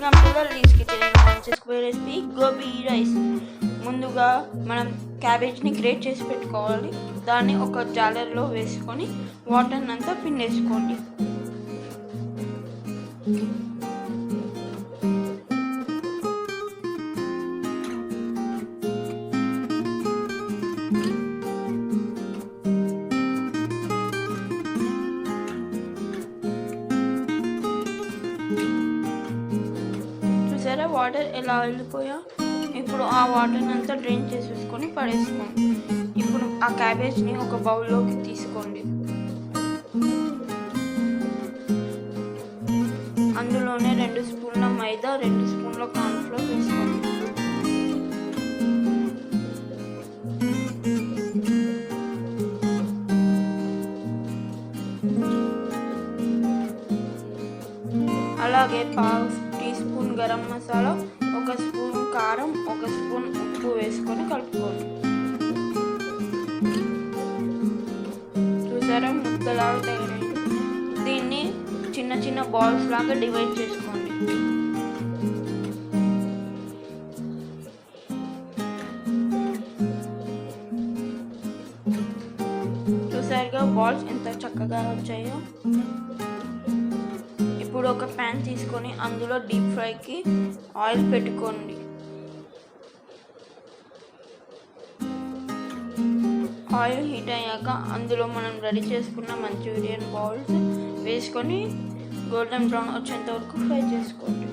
Welcome to Lalli's kitchen. మంచి square recipe gobi rice. ముందుగా మనం క్యాబేజ్ని గ్రేట్ చేసి పెట్టుకోవాలి. దాన్ని ఒక జాలర్లో వేసుకొని వాటర్ అంతా పిండేసుకోండి. వాటర్ ఎలా వెళ్ళిపోయా, ఇప్పుడు ఆ వాటర్ అంతా డ్రైన్ చేసేసుకొని పడేసుకోండి. ఇప్పుడు ఆ క్యాబేజ్ని ఒక బౌల్లోకి తీసుకోండి. అందులోనే 2 స్పూన్ల మైదా, 2 స్పూన్ల కార్న్ఫ్లోర్ వేసుకోండి. అలాగే పావు teaspoon garam masala, 1 spoon కారం, 1 స్పూన్ ఉప్పు వేసుకొని కలుపుకోండి. చూసారా, ముద్దలాగా తయారైంది. దీన్ని చిన్న చిన్న బాల్స్ లాగా డివైడ్ చేసుకోండి. చూసారుగా బాల్స్ ఎంత చక్కగా వచ్చాయో. ఇప్పుడు ఒక ప్యాన్ తీసుకొని అందులో డీప్ ఫ్రైకి ఆయిల్ పెట్టుకోండి. ఆయిల్ హీట్ అయ్యాక అందులో మనం రెడీ చేసుకున్న మంచూరియన్ బాల్స్ వేసుకొని గోల్డెన్ బ్రౌన్ వచ్చేంత వరకు ఫ్రై చేసుకోండి.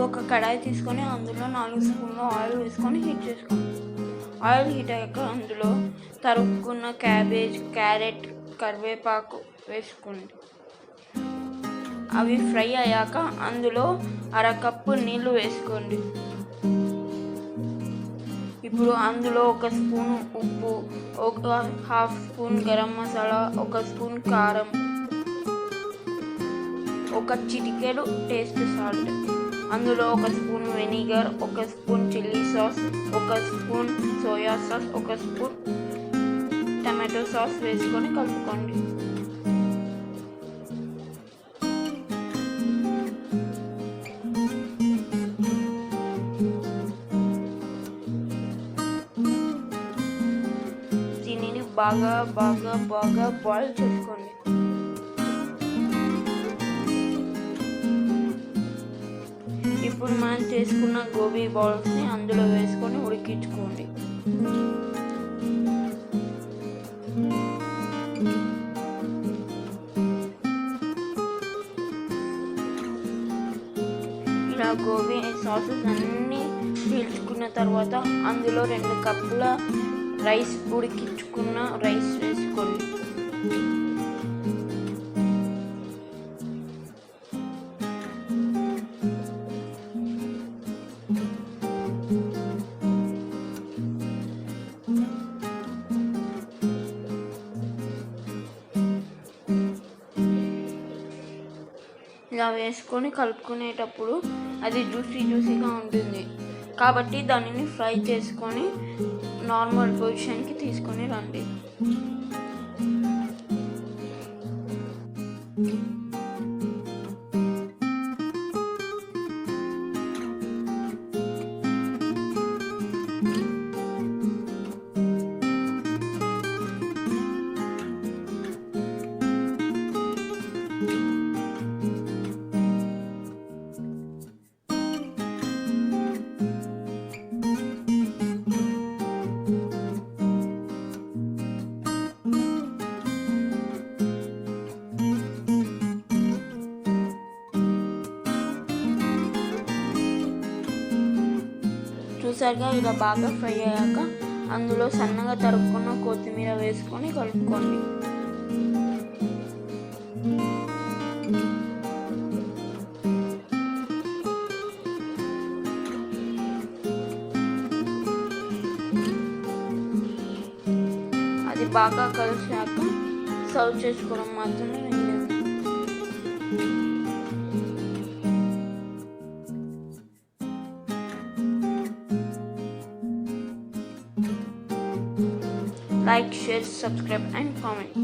ఒక కడాయి తీసుకొని అందులో 4 స్పూన్లు ఆయిల్ వేసుకొని హీట్ చేసుకోండి. ఆయిల్ హీట్ అయ్యాక అందులో తరుక్కున్న క్యాబేజ్, క్యారెట్, కరివేపాకు వేసుకోండి. అవి ఫ్రై అయ్యాక అందులో 1/2 కప్పు నీళ్లు వేసుకోండి. ఇప్పుడు అందులో 1 స్పూన్ ఉప్పు, 1/2 స్పూన్ గరం మసాలా, 1 స్పూన్ కారం, 1 చిటికెడు టేస్ట్ సాల్ట్, అందులో 1 spoon vinegar, 1 spoon chilli sauce, 1 spoon soya sauce, 1 spoon tomato sauce వేసుకొని కలుపుకోండి. దీనిని బాగా బాగా బాగా బాయిల్ చేసుకోండి. ఇప్పుడు మనం చేసుకున్న గోబీ బాల్స్ని అందులో వేసుకొని ఉడికించుకోండి. ఇలా గోబీ సాసెస్ అన్నీ పీల్చుకున్న తర్వాత అందులో 2 కప్పుల రైస్, ఉడికించుకున్న రైస్ వేసుకోండి. ఇలా వేసుకొని కలుపుకునేటప్పుడు అది జ్యూసీగా ఉంటుంది కాబట్టి దానిని ఫ్రై చేసుకొని నార్మల్ పొజిషన్కి తీసుకొని రండి. చూసారుగా, ఇలా బాగా ఫ్రై అయ్యాక అందులో సన్నగా తరుక్కున్న కొత్తిమీర వేసుకొని కలుపుకోండి. అది బాగా కలిసాక సర్వ్ చేసుకోవడం మాత్రమే లేదు. Like, share, subscribe and comment.